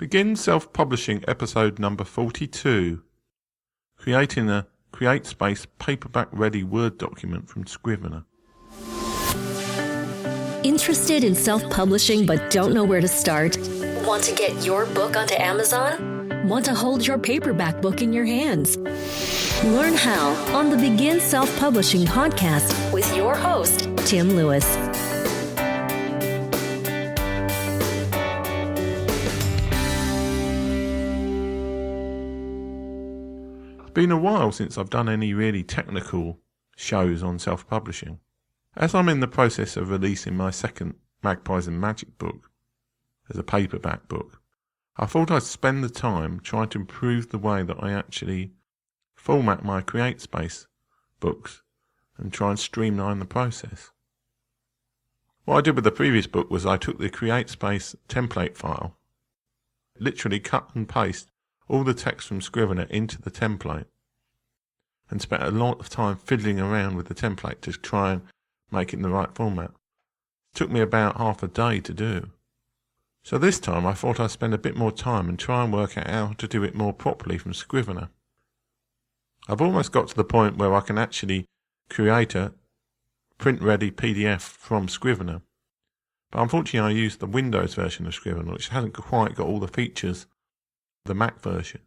Begin self-publishing episode number 42. Creating a CreateSpace Paperback-Ready Word document from Scrivener. Interested in self-publishing but don't know where to start? Want to get your book onto Amazon? Want to hold your paperback book in your hands? Learn how on the Begin Self-Publishing podcast with your host, Tim Lewis. It's been a while since I've done any really technical shows on self-publishing. As I'm in the process of releasing my second Magpies and Magic book as a paperback book, I thought I'd spend the time trying to improve the way that I actually format my CreateSpace books and try and streamline the process. What I did with the previous book was I took the CreateSpace template file, literally cut and paste all the text from Scrivener into the template, and spent a lot of time fiddling around with the template to try and make it in the right format. It took me about half a day to do. So this time I thought I'd spend a bit more time and try and work out how to do it more properly from Scrivener. I've almost got to the point where I can actually create a print-ready PDF from Scrivener. But unfortunately I used the Windows version of Scrivener, which hasn't quite got all the features of the Mac version.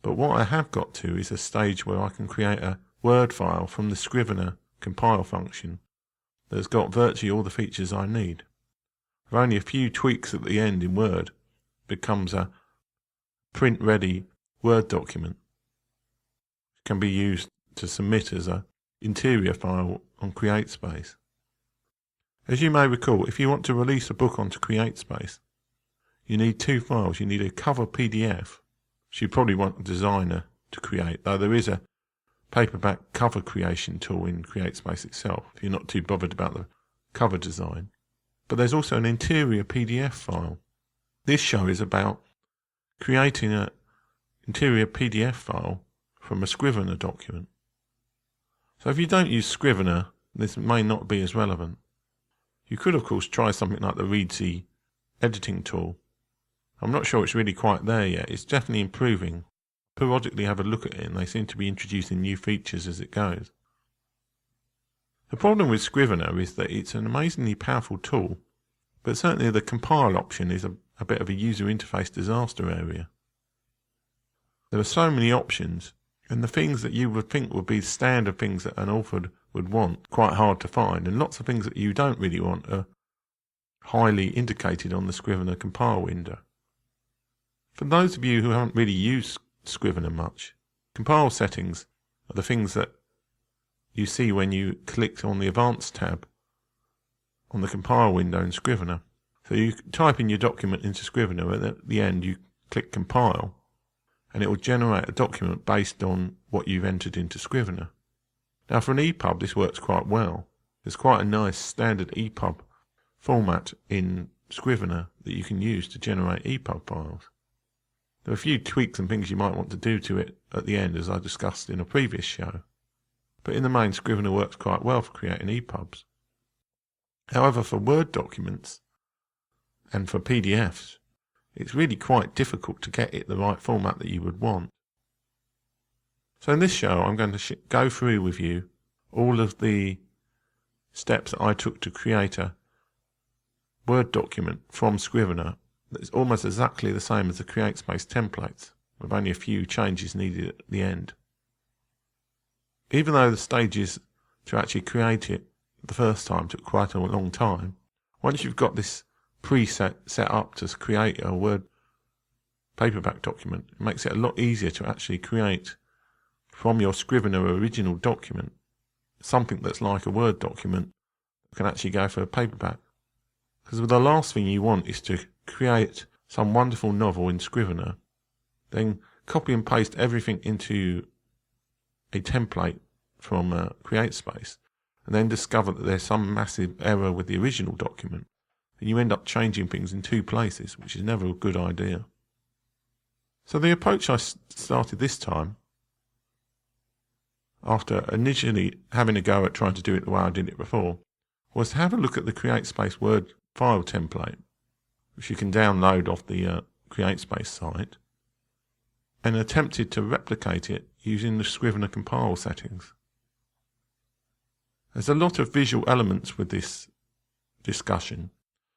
But what I have got to is a stage where I can create a Word file from the Scrivener compile function that's got virtually all the features I need. With only a few tweaks at the end in Word, it becomes a print-ready Word document. It can be used to submit as an interior file on CreateSpace. As you may recall, if you want to release a book onto CreateSpace, you need two files. You need a cover PDF, which you probably want a designer to create, though there is a paperback cover creation tool in CreateSpace itself if you're not too bothered about the cover design. But there's also an interior PDF file. This show is about creating an interior PDF file from a Scrivener document. So if you don't use Scrivener, this may not be as relevant. You could of course try something like the Reedsy editing tool. I'm not sure it's really quite there yet. It's definitely improving. Periodically have a look at it and they seem to be introducing new features as it goes. The problem with Scrivener is that it's an amazingly powerful tool, but certainly the compile option is a bit of a user interface disaster area. There are so many options, and the things that you would think would be standard things that an author would want, quite hard to find, and lots of things that you don't really want are highly indicated on the Scrivener compile window. For those of you who haven't really used Scrivener much, compile settings are the things that you see when you click on the Advanced tab on the compile window in Scrivener. So you type in your document into Scrivener, and at the end you click compile, and it will generate a document based on what you've entered into Scrivener. Now for an EPUB this works quite well. There's quite a nice standard EPUB format in Scrivener that you can use to generate EPUB files. There are a few tweaks and things you might want to do to it at the end, as I discussed in a previous show. But in the main, Scrivener works quite well for creating EPUBs. However, for Word documents and for PDFs, it's really quite difficult to get it the right format that you would want. So in this show, I'm going to go through with you all of the steps that I took to create a Word document from Scrivener that's almost exactly the same as the CreateSpace templates, with only a few changes needed at the end. Even though the stages to actually create it the first time took quite a long time, once you've got this preset set up to create a Word paperback document, it makes it a lot easier to actually create from your Scrivener original document something that's like a Word document that can actually go for a paperback. Because the last thing you want is to create some wonderful novel in Scrivener, then copy and paste everything into a template from CreateSpace, and then discover that there's some massive error with the original document, and you end up changing things in two places, which is never a good idea. So the approach I started this time, after initially having a go at trying to do it the way I did it before, was to have a look at the CreateSpace Word file template, which you can download off the CreateSpace site, and attempted to replicate it using the Scrivener compile settings. There's a lot of visual elements with this discussion.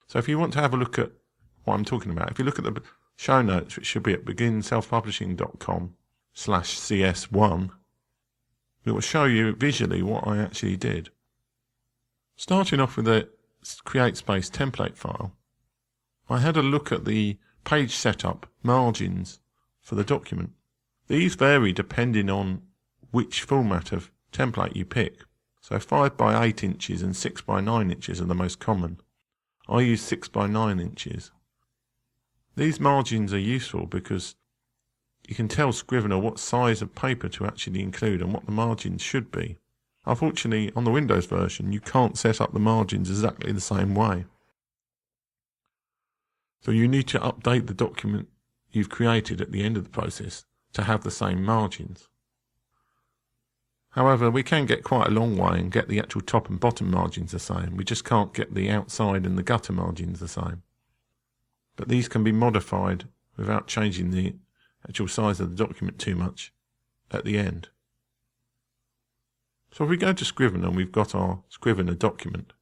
So if you want to have a look at what I'm talking about, if you look at the show notes, which should be at beginselfpublishing.com/CS1, it will show you visually what I actually did. Starting off with the CreateSpace template file, I had a look at the page setup margins for the document. These vary depending on which format of template you pick. So 5 by 8 inches and 6 by 9 inches are the most common. I use 6 by 9 inches. These margins are useful because you can tell Scrivener what size of paper to actually include and what the margins should be. Unfortunately, on the Windows version, you can't set up the margins exactly the same way. So you need to update the document you've created at the end of the process to have the same margins. However, we can get quite a long way and get the actual top and bottom margins the same. We just can't get the outside and the gutter margins the same. But these can be modified without changing the actual size of the document too much at the end. So if we go to Scrivener and we've got our Scrivener document,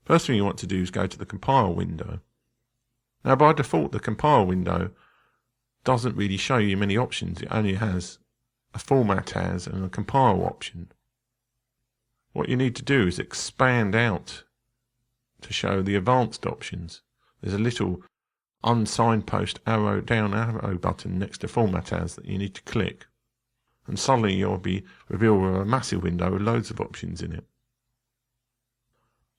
first thing you want to do is go to the compile window. Now by default the compile window doesn't really show you many options. It only has a format as and a compile option. What you need to do is expand out to show the advanced options. There's a little unsignpost down arrow button next to format as that you need to click, and suddenly you'll be revealed with a massive window with loads of options in it.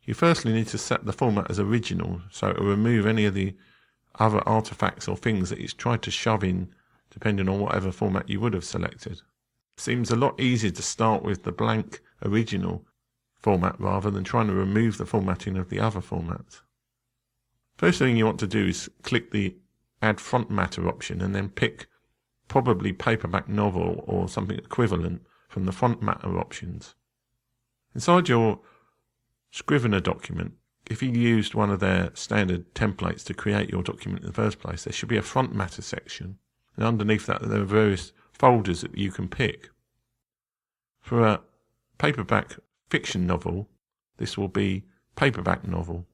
You firstly need to set the format as original, so it will remove any of the other artifacts or things that it's tried to shove in depending on whatever format you would have selected. It seems a lot easier to start with the blank original format rather than trying to remove the formatting of the other formats. First thing you want to do is click the Add Front Matter option and then pick probably paperback novel or something equivalent from the front matter options. Inside your Scrivener document, if you used one of their standard templates to create your document in the first place, there should be a front matter section, and underneath that there are various folders that you can pick. For a paperback fiction novel, this will be paperback novel.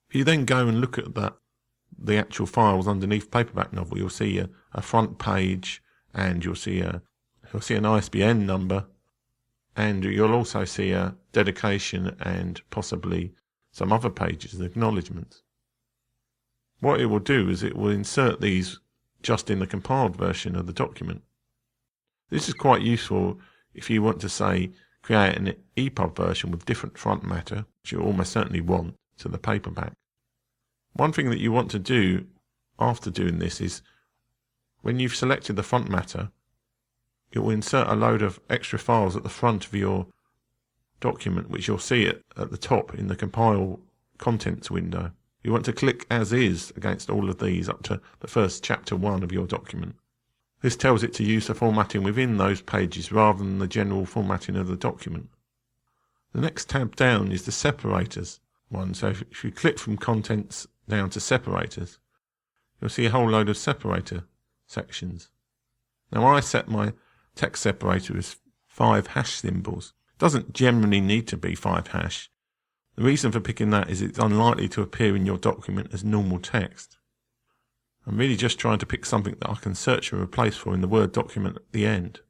If you then go and look at the actual files underneath paperback novel, you'll see a front page, and you'll see an ISBN number, and you'll also see a dedication and possibly some other pages of acknowledgements. What it will do is it will insert these just in the compiled version of the document. This is quite useful if you want to, say, create an EPUB version with different front matter, which you almost certainly want, to the paperback. One thing that you want to do after doing this is, when you've selected the front matter, it will insert a load of extra files at the front of your document, which you'll see at the top in the compile contents window. You want to click as is against all of these up to the first chapter 1 of your document. This tells it to use the formatting within those pages rather than the general formatting of the document. The next tab down is the separators one. So if you click from contents down to separators, you'll see a whole load of separator sections. Now I set my text separator as 5 hash symbols. It doesn't generally need to be 5 hash. The reason for picking that is it's unlikely to appear in your document as normal text. I'm really just trying to pick something that I can search and replace for in the Word document at the end.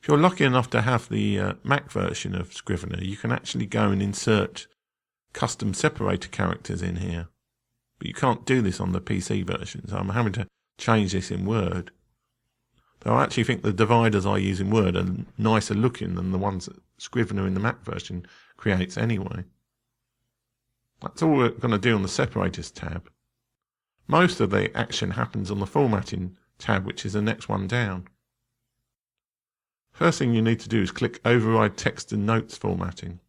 If you're lucky enough to have the Mac version of Scrivener, you can actually go and insert custom separator characters in here. But you can't do this on the PC version, so I'm having to change this in Word. Though I actually think the dividers I use in Word are nicer looking than the ones that Scrivener in the Mac version creates anyway. That's all we're going to do on the Separators tab. Most of the action happens on the Formatting tab, which is the next one down. First thing you need to do is click Override Text and Notes Formatting.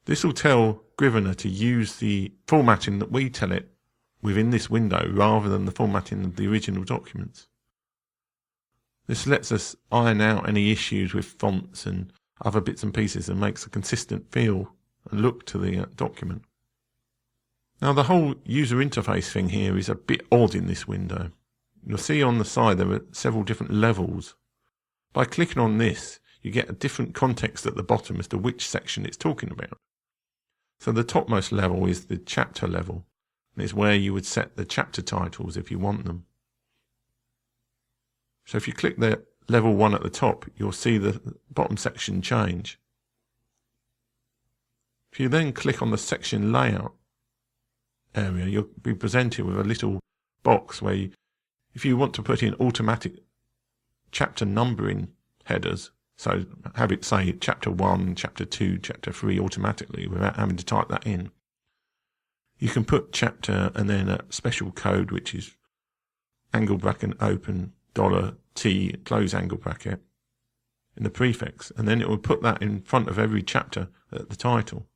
This will tell Scrivener to use the formatting that we tell it within this window rather than the formatting of the original documents. This lets us iron out any issues with fonts and other bits and pieces and makes a consistent feel and look to the document. Now the whole user interface thing here is a bit odd in this window. You'll see on the side there are several different levels. By clicking on this, you get a different context at the bottom as to which section it's talking about. So the topmost level is the chapter level, and it's where you would set the chapter titles if you want them. So if you click the level 1 at the top, you'll see the bottom section change. If you then click on the section layout area, you'll be presented with a little box where if you want to put in automatic chapter numbering headers, so have it say chapter 1, chapter 2, chapter 3 automatically without having to type that in, you can put chapter and then a special code which is angle bracket open $T close angle bracket in the prefix, and then it will put that in front of every chapter at the title.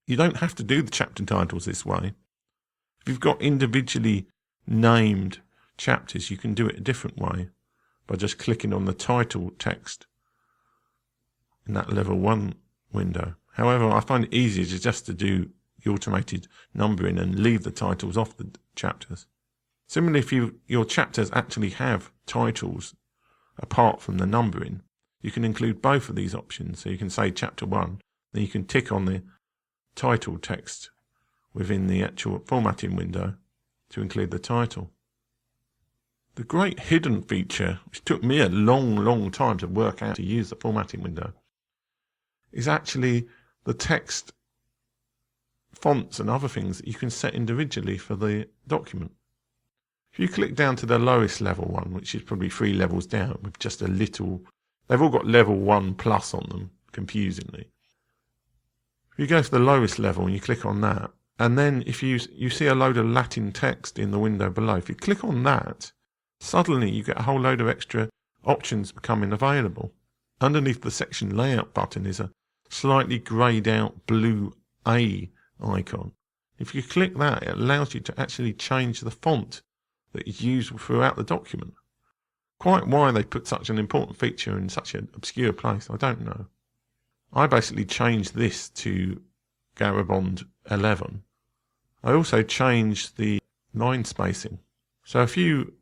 You don't have to do the chapter titles this way. If you've got individually named chapters, you can do it a different way by just clicking on the title text in that level 1 window. However, I find it easier just to do the automated numbering and leave the titles off the chapters. Similarly, if your chapters actually have titles apart from the numbering, you can include both of these options. So you can say chapter 1, then you can tick on the title text within the actual formatting window to include the title. The great hidden feature, which took me a long time to work out to use the formatting window, is actually the text fonts and other things that you can set individually for the document. If you click down to the lowest level one, which is probably 3 levels down with just a little, they've all got level 1 plus on them, confusingly. If you go to the lowest level and you click on that, and then if you see a load of Latin text in the window below, if you click on that, suddenly you get a whole load of extra options becoming available. Underneath the section layout button is a slightly greyed out blue A icon. If you click that, it allows you to actually change the font that is used throughout the document. Quite why they put such an important feature in such an obscure place, I don't know. I basically changed this to Garabond 11. I also changed the line spacing. So a few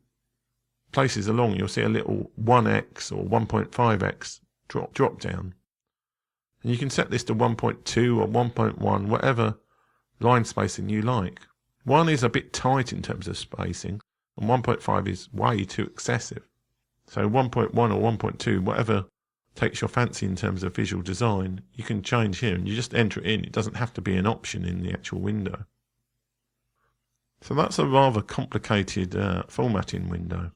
places along you'll see a little 1x or 1.5x drop down. And you can set this to 1.2 or 1.1, whatever line spacing you like. 1 is a bit tight in terms of spacing, and 1.5 is way too excessive. So 1.1 or 1.2, whatever takes your fancy in terms of visual design, you can change here and you just enter it in. It doesn't have to be an option in the actual window. So that's a rather complicated formatting window.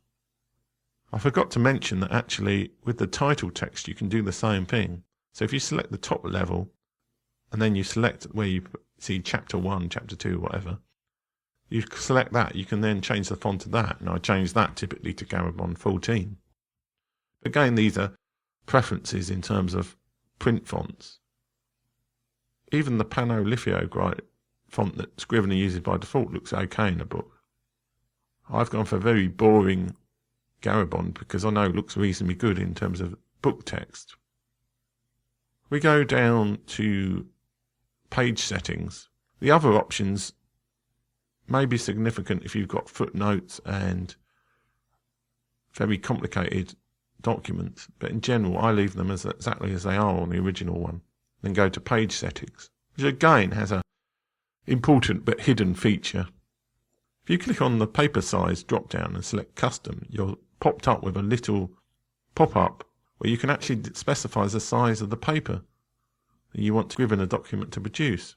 I forgot to mention that actually with the title text you can do the same thing. So if you select the top level and then you select where you see chapter 1, chapter 2, whatever, you select that, you can then change the font of that. And I change that typically to Garabond 14. Again, these are preferences in terms of print fonts. Even the Panolithograph font that Scrivener uses by default looks okay in a book. I've gone for very boring Garabond because I know it looks reasonably good in terms of book text. We go down to page settings. The other options may be significant if you've got footnotes and very complicated documents, but in general I leave them as exactly as they are on the original one. Then go to page settings, which again has a important but hidden feature. If you click on the paper size drop down and select custom, you're popped up with a little pop-up where you can actually specify the size of the paper that you want to give in a document to produce.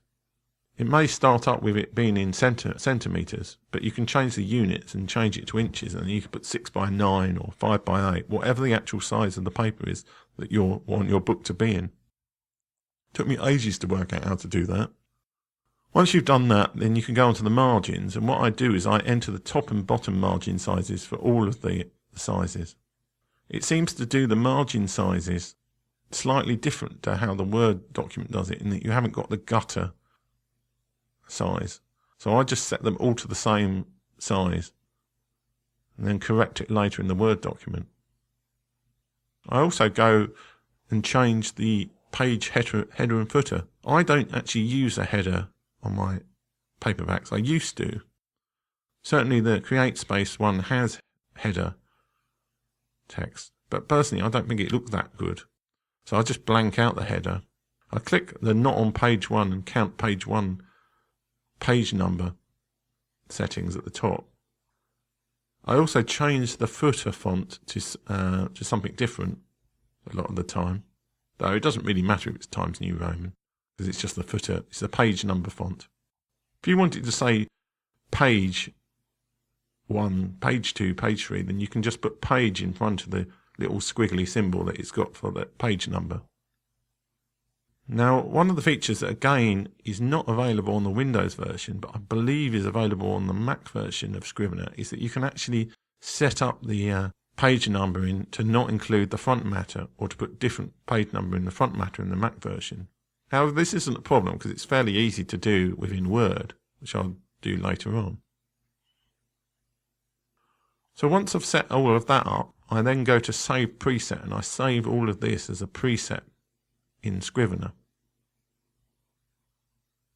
It may start up with it being in centimetres, but you can change the units and change it to inches, and you can put 6x9 or 5x8, whatever the actual size of the paper is that you want your book to be in. It took me ages to work out how to do that. Once you've done that, then you can go onto the margins, and what I do is I enter the top and bottom margin sizes for all of the sizes. It seems to do the margin sizes slightly different to how the Word document does it, in that you haven't got the gutter size. So I just set them all to the same size and then correct it later in the Word document. I also go and change the page header and footer. I don't actually use a header on my paperbacks. I used to. Certainly the CreateSpace one has header text, but personally I don't think it looked that good. So I just blank out the header. I click the not on page 1 and count page 1 page number settings at the top. I also change the footer font to something different a lot of the time, though it doesn't really matter if it's Times New Roman, because it's just the footer, it's the page number font. If you want it to say page 1, page 2, page 3, then you can just put page in front of the little squiggly symbol that it's got for that page number. Now, one of the features that again is not available on the Windows version, but I believe is available on the Mac version of Scrivener, is that you can actually set up the page numbering to not include the front matter, or to put different page number in the front matter in the Mac version. However, this isn't a problem because it's fairly easy to do within Word, which I'll do later on. So once I've set all of that up, I then go to Save Preset, and I save all of this as a preset in Scrivener.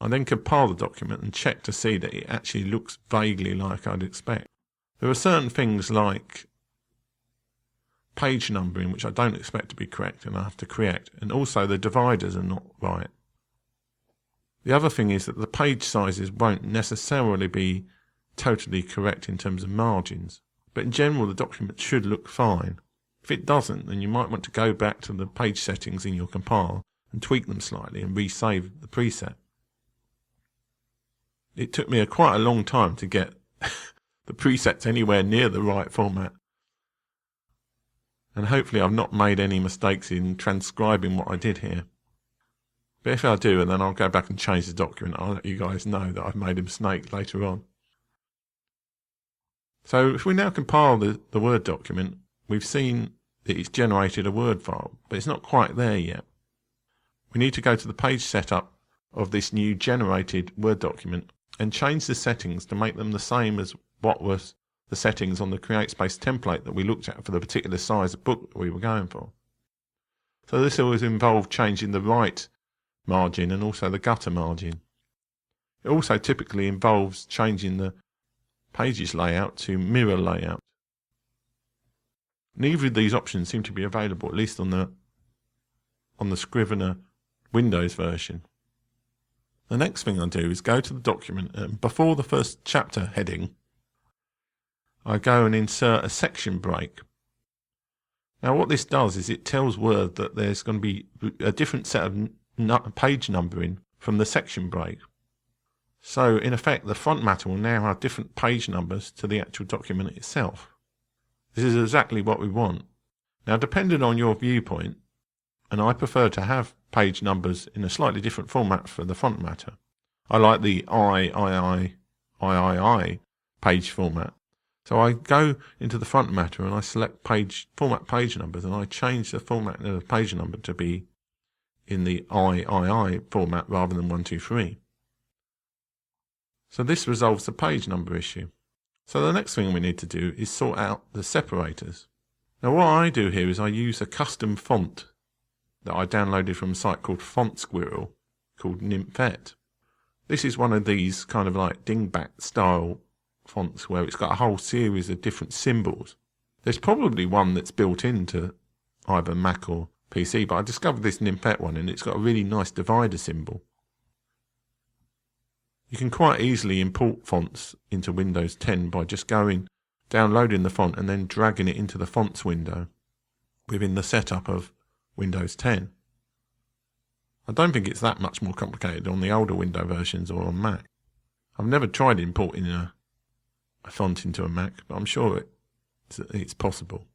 I then compile the document and check to see that it actually looks vaguely like I'd expect. There are certain things like page numbering which I don't expect to be correct and I have to correct, and also the dividers are not right. The other thing is that the page sizes won't necessarily be totally correct in terms of margins, but in general the document should look fine. If it doesn't, then you might want to go back to the page settings in your compile and tweak them slightly and resave the preset. It took me quite a long time to get the presets anywhere near the right format. And hopefully I've not made any mistakes in transcribing what I did here. But if I do, and then I'll go back and change the document, I'll let you guys know that I've made a mistake later on. So if we now compile the Word document, we've seen that it's generated a Word file, but it's not quite there yet. We need to go to the page setup of this new generated Word document and change the settings to make them the same as what was the settings on the CreateSpace template that we looked at for the particular size of book that we were going for. So this always involved changing the right margin and also the gutter margin. It also typically involves changing the pages layout to mirror layout. Neither of these options seem to be available, at least on the Scrivener Windows version. The next thing I do is go to the document, and before the first chapter heading, I go and insert a section break. Now what this does is it tells Word that there's going to be a different set of page numbering from the section break. So in effect the front matter will now have different page numbers to the actual document itself. This is exactly what we want. Now depending on your viewpoint, and I prefer to have page numbers in a slightly different format for the front matter. I like the III page format. So I go into the front matter and I select format page numbers, and I change the format of the page number to be in the III format rather than 1, 2, 3. So this resolves the page number issue. So the next thing we need to do is sort out the separators. Now what I do here is I use a custom font that I downloaded from a site called Font Squirrel called Nymphet. This is one of these kind of like dingbat style fonts where it's got a whole series of different symbols. There's probably one that's built into either Mac or PC, but I discovered this Nymphet one and it's got a really nice divider symbol. You can quite easily import fonts into Windows 10 by just downloading the font and then dragging it into the fonts window within the setup of Windows 10. I don't think it's that much more complicated on the older Windows versions or on Mac. I've never tried importing a font into a Mac, but I'm sure it's possible.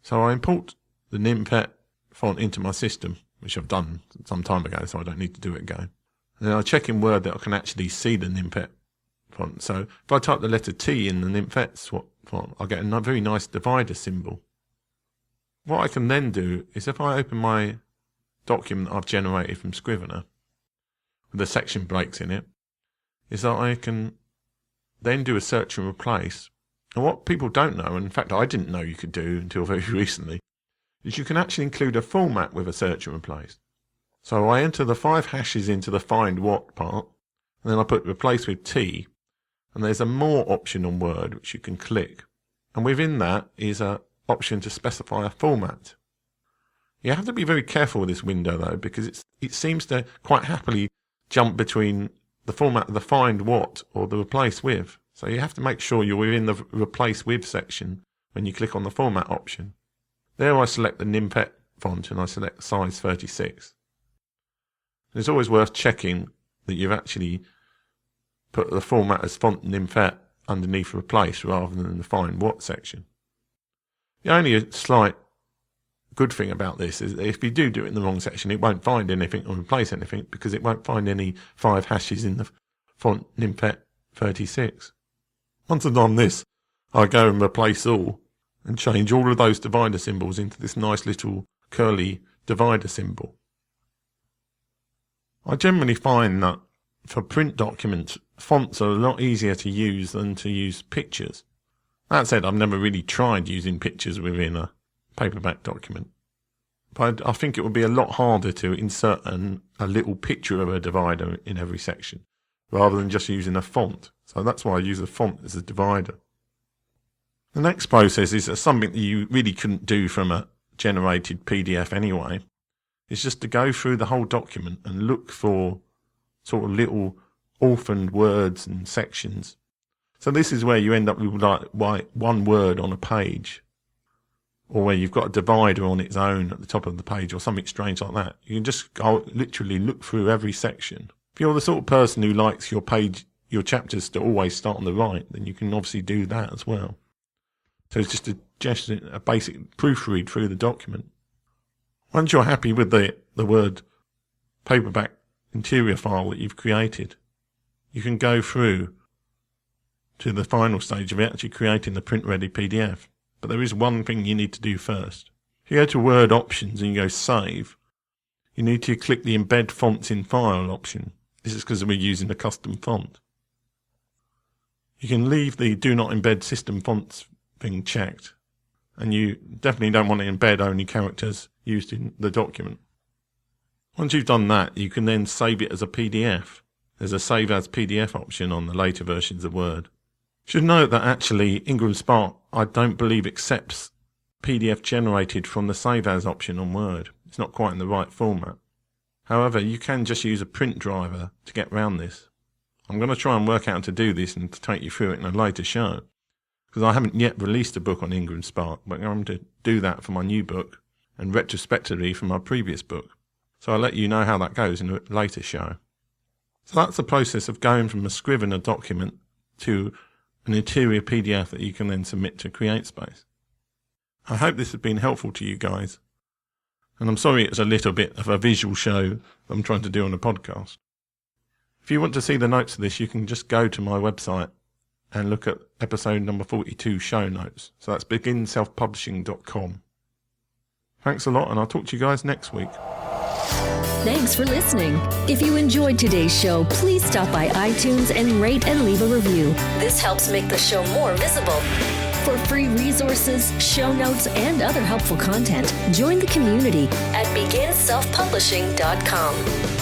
So I import the Nymphet font into my system, which I've done some time ago, so I don't need to do it again. And then I check in Word that I can actually see the Nymphet font. So if I type the letter T in the Nymphet font, I'll get a very nice divider symbol. What I can then do is if I open my document I've generated from Scrivener with the section breaks in it, is that I can then do a search and replace. And what people don't know, and in fact I didn't know you could do until very recently, is you can actually include a format with a search and replace. So I enter the 5 hashes into the find what part, And then I put replace with T, and there's a more option on Word which you can click. And within that is an option to specify a format. You have to be very careful with this window though, because it seems to quite happily jump between the format of the find what or the replace with. So you have to make sure you're within the replace with section when you click on the format option. There I select the Nymphet font and I select size 36. And it's always worth checking that you've actually put the format as font Nymphet underneath replace rather than the find what section. The only slight good thing about this is that if you do it in the wrong section, it won't find anything or replace anything because it won't find any 5 hashes in the font Nymphet 36. Once I've done this, I go and replace all and change all of those divider symbols into this nice little curly divider symbol. I generally find that for print documents, fonts are a lot easier to use than to use pictures. That said, I've never really tried using pictures within a paperback document. But I think it would be a lot harder to insert a little picture of a divider in every section, rather than just using a font. So that's why I use a font as a divider. The next process is something that you really couldn't do from a generated PDF anyway. It's just to go through the whole document and look for sort of little orphaned words and sections. So this is where you end up with like one word on a page, or where you've got a divider on its own at the top of the page or something strange like that. You can just go literally look through every section. If you're the sort of person who likes your chapters to always start on the right, then you can obviously do that as well. So it's just a basic proofread through the document. Once you're happy with the Word paperback interior file that you've created, you can go through to the final stage of actually creating the print-ready PDF. But there is one thing you need to do first. If you go to Word Options and you go Save, you need to click the Embed Fonts in File option. This is because we're using a custom font. You can leave the Do Not Embed System Fonts thing checked, and you definitely don't want to embed only characters used in the document. Once you've done that, you can then save it as a PDF. There's a Save as PDF option on the later versions of Word. Should note that actually Ingram Spark, I don't believe, accepts PDF generated from the Save As option on Word. It's not quite in the right format. However, you can just use a print driver to get around this. I'm going to try and work out how to do this and to take you through it in a later show, because I haven't yet released a book on Ingram Spark, but I'm going to do that for my new book and retrospectively for my previous book. So I'll let you know how that goes in a later show. So that's the process of going from a Scrivener document to an interior PDF that you can then submit to CreateSpace. I hope this has been helpful to you guys, and I'm sorry it's a little bit of a visual show that I'm trying to do on a podcast. If you want to see the notes of this, you can just go to my website and look at episode number 42 show notes. So that's beginselfpublishing.com. Thanks a lot, and I'll talk to you guys next week. Thanks for listening. If you enjoyed today's show, please stop by iTunes and rate and leave a review. This helps make the show more visible. For free resources, show notes, and other helpful content, join the community at beginselfpublishing.com.